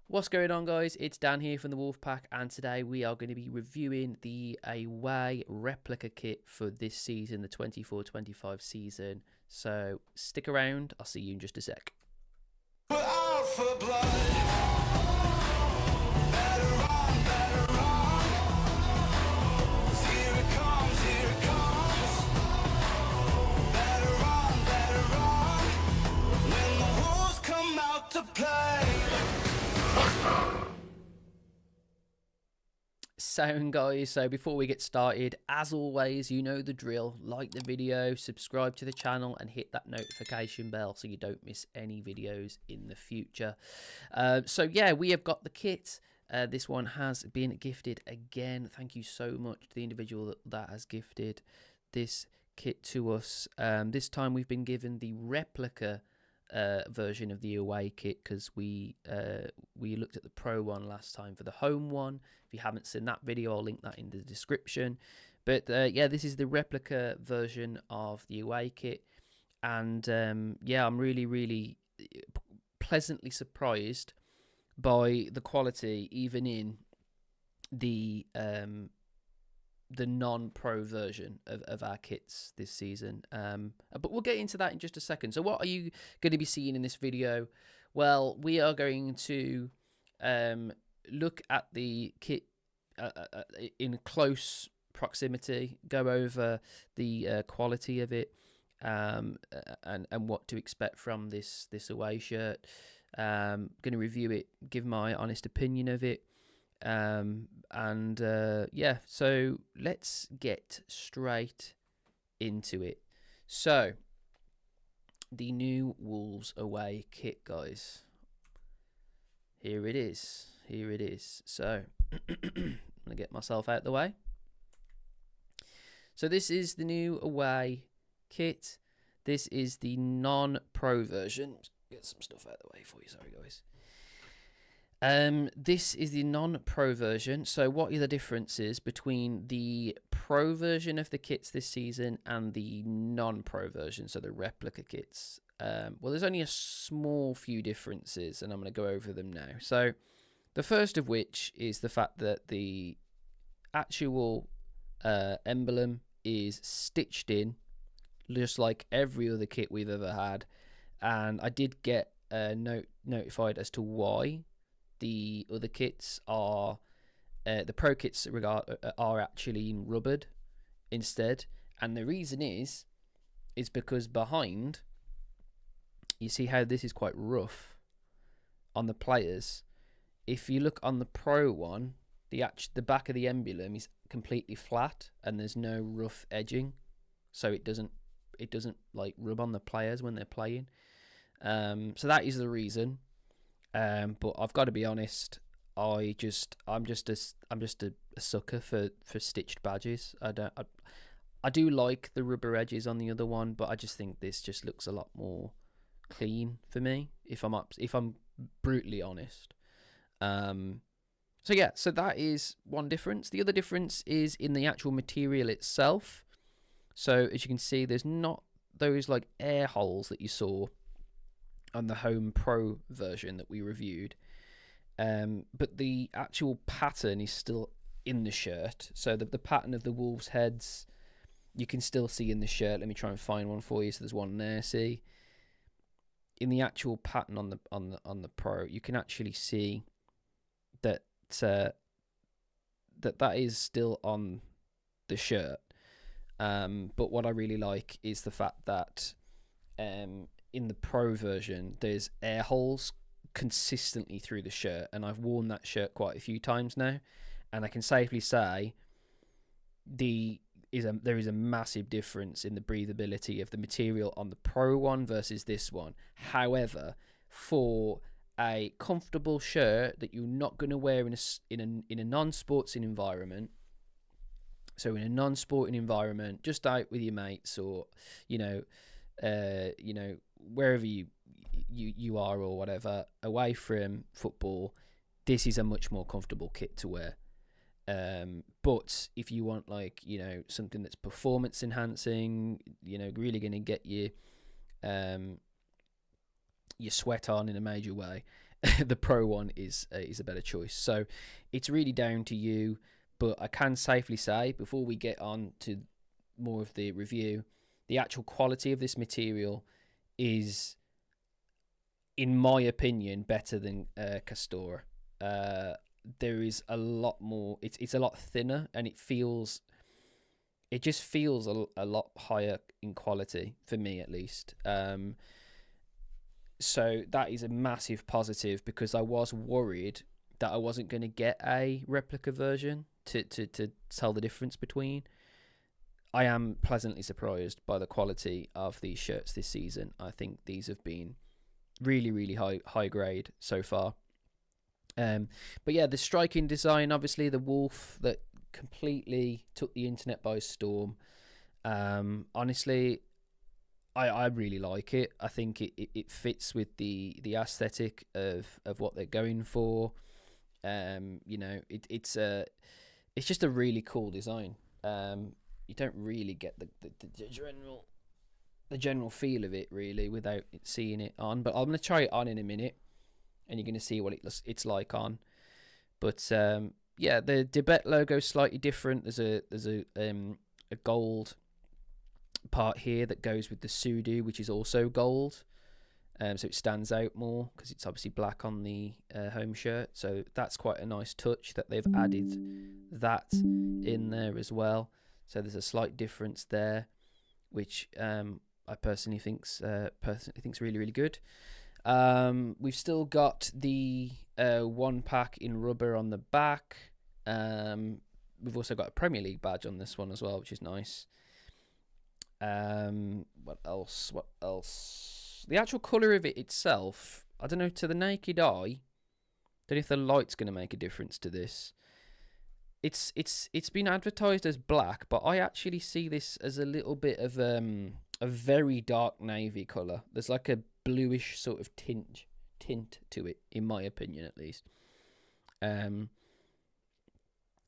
What's going on, guys? It's Dan here from the Wolfpack, and today we are going to be reviewing the away replica kit for this season, the 24-25 season. So stick around, I'll see you in just a sec. We're out for blood. Sound, guys, so before we get started, as always, you know the drill. Like the video, subscribe to the channel, and hit that notification bell so you don't miss any videos in the future. So yeah, we have got the kit. This one has been gifted again. Thank you so much to the individual that has gifted this kit to us. This time we've been given the replica version of the away kit, because we looked at the pro one last time for the home one. If you haven't seen that video, I'll link that in the description. But yeah, this is the replica version of the away kit, and yeah, I'm really pleasantly surprised by the quality, even in the non-pro version of our kits this season. But we'll get into that in just a second. So what are you going to be seeing in this video? Well, we are going to look at the kit in close proximity, go over the quality of it, and what to expect from this away shirt. Going to review it, give my honest opinion of it. Yeah, so let's get straight into it. So the new Wolves away kit, guys, here it is, so I'm gonna get myself out the way. So this is the new away kit. This is the non-pro version. Get some stuff out the way for you, sorry guys. This is the non-pro version. So what are the differences between the pro version of the kits this season and the non-pro version, so the replica kits? Well, there's only a small few differences, and I'm going to go over them now. So the first of which is the fact that the actual emblem is stitched in, just like every other kit we've ever had. And I did get notified as to why the other kits are, the pro kits are actually in rubbered instead, and the reason is because behind, you see how this is quite rough on the players. If you look on the pro one, the back of the emblem is completely flat and there's no rough edging, so it doesn't like rub on the players when they're playing. So that is the reason. But I've got to be honest, I'm just a sucker for stitched badges. I do like the rubber edges on the other one, but I just think this just looks a lot more clean for me, if I'm brutally honest. So yeah, so that is one difference. The other difference is in the actual material itself. So as you can see, there's not those like air holes that you saw on the home pro version that we reviewed, but the actual pattern is still in the shirt. So the pattern of the wolves heads you can still see in the shirt. Let me try and find one for you. So there's one there. See, in the actual pattern on the pro, you can actually see that that is still on the shirt. But what I really like is the fact that in the pro version, there's air holes consistently through the shirt, and I've worn that shirt quite a few times now, and I can safely say there is a massive difference in the breathability of the material on the pro one versus this one. However, for a comfortable shirt that you're not going to wear in a non-sporting environment, so in a non-sporting environment, just out with your mates, or wherever you are or whatever, away from football, this is a much more comfortable kit to wear. But if you want something that's performance enhancing, really going to get you you sweat on in a major way, the Pro one is a better choice. So it's really down to you. But I can safely say, before we get on to more of the review, the actual quality of this material is, in my opinion, better than Castora. There is a lot more. It's a lot thinner, and it just feels a lot higher in quality for me, at least. So that is a massive positive, because I was worried that I wasn't going to get a replica version to tell the difference between. I am pleasantly surprised by the quality of these shirts this season. I think these have been really, really high grade so far. But yeah, the striking design, obviously the wolf that completely took the internet by storm. Honestly, I really like it. I think it fits with the aesthetic of what they're going for. It's just a really cool design. You don't really get the general feel of it really without seeing it on. But I'm gonna try it on in a minute, and you're gonna see what it's like on. But yeah, the Debet logo is slightly different. There's a gold part here that goes with the Sudo, which is also gold. So it stands out more because it's obviously black on the home shirt. So that's quite a nice touch that they've added that in there as well. So there's a slight difference there, which I personally think's really, really good. We've still got the Wolfpack in rubber on the back. We've also got a Premier League badge on this one as well, which is nice. What else? The actual colour of it itself, I don't know, to the naked eye, don't know if the light's going to make a difference to this. It's been advertised as black, but I actually see this as a little bit of a very dark navy colour. There's like a bluish sort of tint to it, in my opinion at least.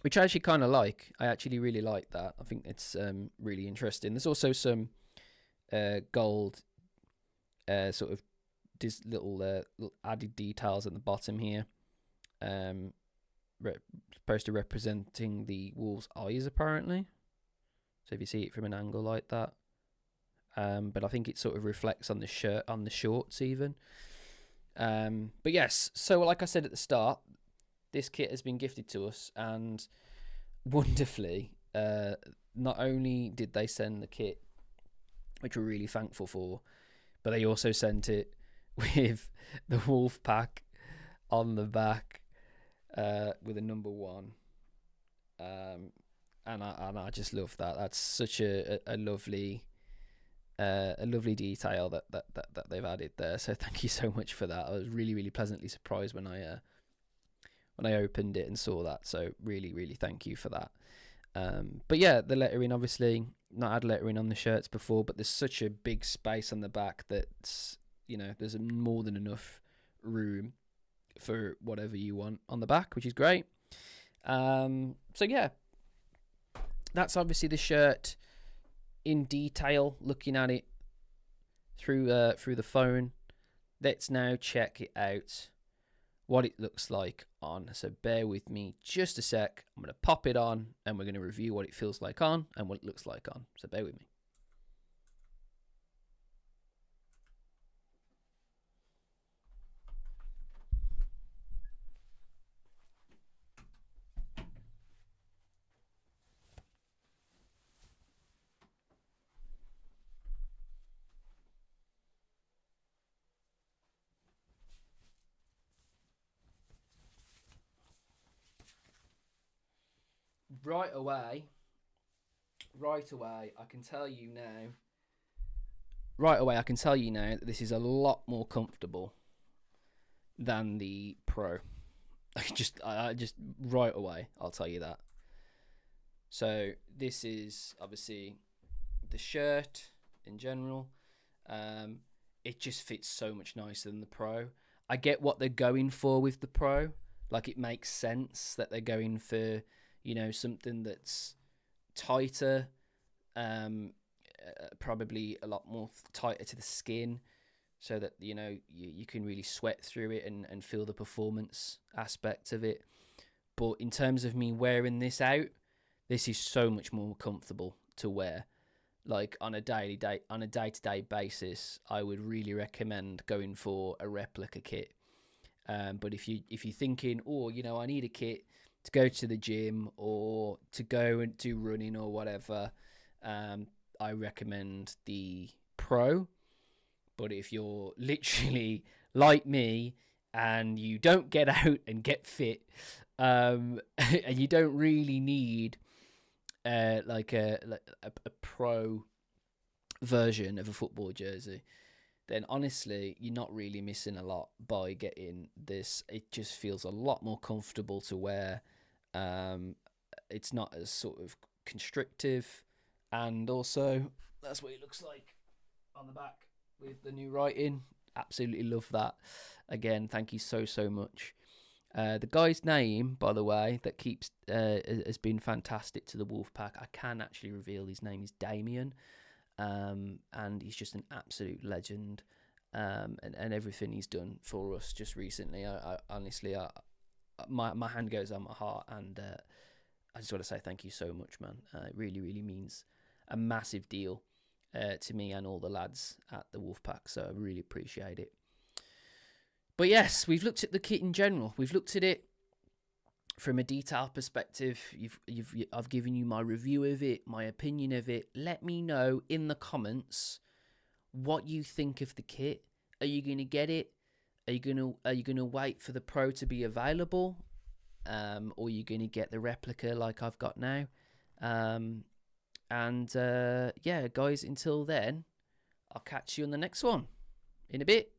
Which I actually kind of like. I actually really like that. I think it's really interesting. There's also some gold sort of little added details at the bottom here. Supposed to representing the wolf's eyes, apparently. So if you see it from an angle like that. But I think it sort of reflects on the shirt, on the shorts even. But yes, so like I said at the start, this kit has been gifted to us, and wonderfully, not only did they send the kit, which we're really thankful for, but they also sent it with the Wolfpack on the back with a number 1. And I just love that. That's such a lovely detail that they've added there. So thank you so much for that. I was really, really pleasantly surprised when I opened it and saw that. So really, really thank you for that. But yeah, the lettering, obviously not had lettering on the shirts before, but there's such a big space on the back that, you know, there's more than enough room for whatever you want on the back, which is great. So yeah, that's obviously the shirt in detail, looking at it through the phone. Let's now check it out, what it looks like on. So bear with me just a sec. I'm going to pop it on and we're going to review what it feels like on and what it looks like on. So bear with me. Right away, I can tell you now. Right away, I can tell you now that this is a lot more comfortable than the Pro. I just right away, I'll tell you that. So this is obviously the shirt in general. It just fits so much nicer than the Pro. I get what they're going for with the Pro. Like, it makes sense that they're going for, you know, something that's tighter, probably a lot more tighter to the skin. so that you can really sweat through it and feel the performance aspect of it. But in terms of me wearing this out, this is so much more comfortable to wear. Like on a day-to-day basis, I would really recommend going for a replica kit. But if you're thinking, I need a kit to go to the gym or to go and do running or whatever, I recommend the Pro. But if you're literally like me and you don't get out and get fit, and you don't really need like a pro version of a football jersey, then honestly you're not really missing a lot by getting this. It just feels a lot more comfortable to wear. It's not as sort of constrictive, and also that's what it looks like on the back with the new writing. Absolutely love that. Again, thank you so much. The guy's name, by the way, that keeps has been fantastic to the Wolfpack. I can actually reveal his name is Damien, and he's just an absolute legend. And everything he's done for us just recently, I honestly, my hand goes on my heart, and I just want to say thank you so much, man. It really means a massive deal to me and all the lads at the Wolfpack, so I really appreciate it. But yes, we've looked at the kit in general. We've looked at it from a detail perspective. I've given you my review of it, my opinion of it. Let me know in the comments what you think of the kit. Are you going to get it? Are you going to wait for the Pro to be available? Or are you going to get the replica like I've got now? Yeah, guys, until then, I'll catch you on the next one in a bit.